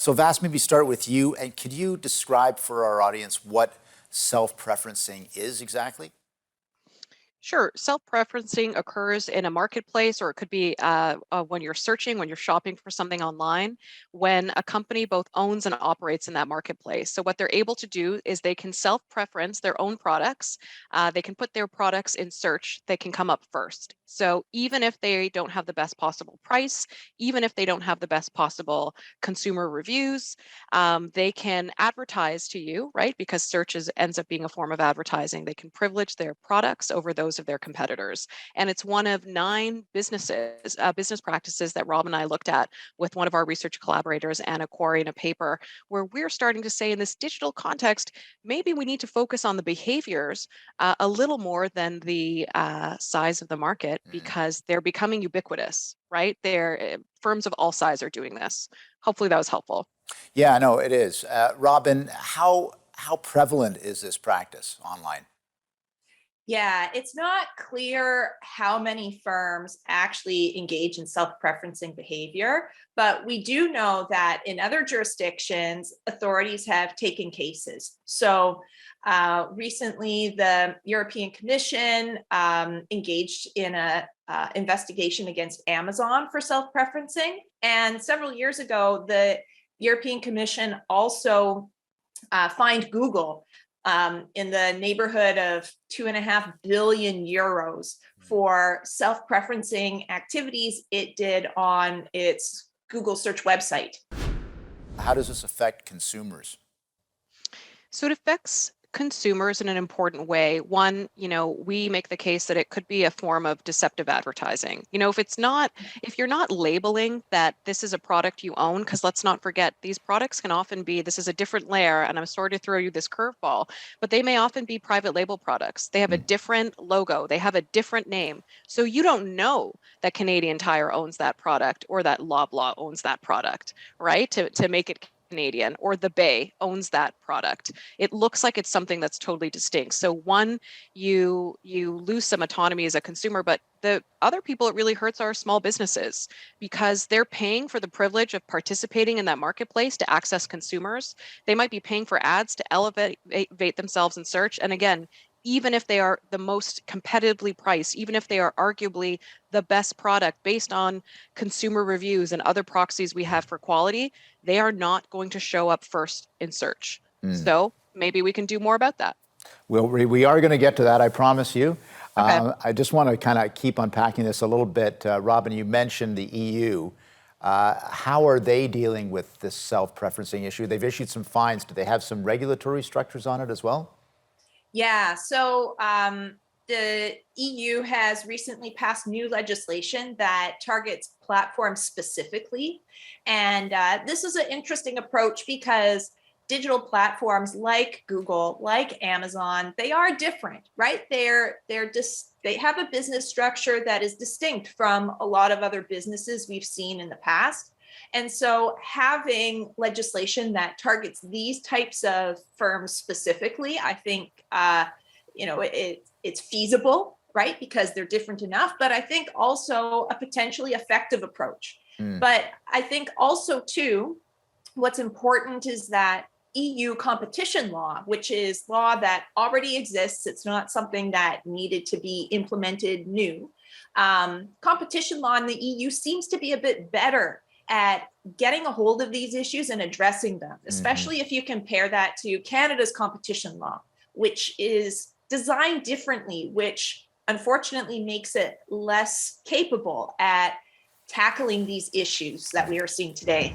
So Vass, maybe start with you, and could you describe for our audience what self-preferencing is exactly? Sure. Self-preferencing occurs in a marketplace, or it could be when you're searching, when you're shopping for something online, when a company both owns and operates in that marketplace. So what they're able to do is they can self-preference their own products. They can put their products in search. They can come up first. So even if they don't have the best possible price, even if they don't have the best possible consumer reviews, they can advertise to you, right? Because ends up being a form of advertising. They can privilege their products over those of their competitors. And it's one of 9 business practices that Rob and I looked at with one of our research collaborators, Anna Quarry, in a paper where we're starting to say in this digital context, maybe we need to focus on the behaviors a little more than the size of the market because they're becoming ubiquitous, right? Firms of all size are doing this. Hopefully that was helpful. Yeah, no, it is. Robin, how prevalent is this practice online? Yeah, it's not clear how many firms actually engage in self-preferencing behavior, but we do know that in other jurisdictions, authorities have taken cases. So recently, the European Commission engaged in a investigation against Amazon for self-preferencing. And several years ago, the European Commission also fined Google in the neighborhood of 2.5 billion euros for self-preferencing activities it did on its Google search website. How does this affect consumers? So it affects consumers in an important way. One, we make the case that it could be a form of deceptive advertising. If you're not labeling that this is a product you own, because let's not forget, these products can often be, this is a different layer, and I'm sorry to throw you this curveball, but they may often be private label products. They have a different logo, they have a different name. So you don't know that Canadian Tire owns that product or that Loblaw owns that product, right? To make it Canadian, or the Bay owns that product. It looks like it's something that's totally distinct. So one, you lose some autonomy as a consumer, but the other people it really hurts are small businesses because they're paying for the privilege of participating in that marketplace to access consumers. They might be paying for ads to elevate themselves in search. And again, even if they are the most competitively priced, even if they are arguably the best product based on consumer reviews and other proxies we have for quality, they are not going to show up first in search. So maybe we can do more about that. Well, we are going to get to that, I promise you. Okay. I just want to kind of keep unpacking this a little bit. Robin, you mentioned the EU. How are they dealing with this self-preferencing issue? They've issued some fines. Do they have some regulatory structures on it as well? Yeah, so the EU has recently passed new legislation that targets platforms specifically. And this is an interesting approach because digital platforms like Google, like Amazon, they are different, right? They have a business structure that is distinct from a lot of other businesses we've seen in the past. And so having legislation that targets these types of firms specifically, I think, it's feasible, right? Because they're different enough, but I think also a potentially effective approach. But I think also too, what's important is that EU competition law, which is law that already exists, it's not something that needed to be implemented new. Competition law in the EU seems to be a bit better at getting a hold of these issues and addressing them, especially if you compare that to Canada's competition law, which is designed differently, which unfortunately makes it less capable at tackling these issues that we are seeing today.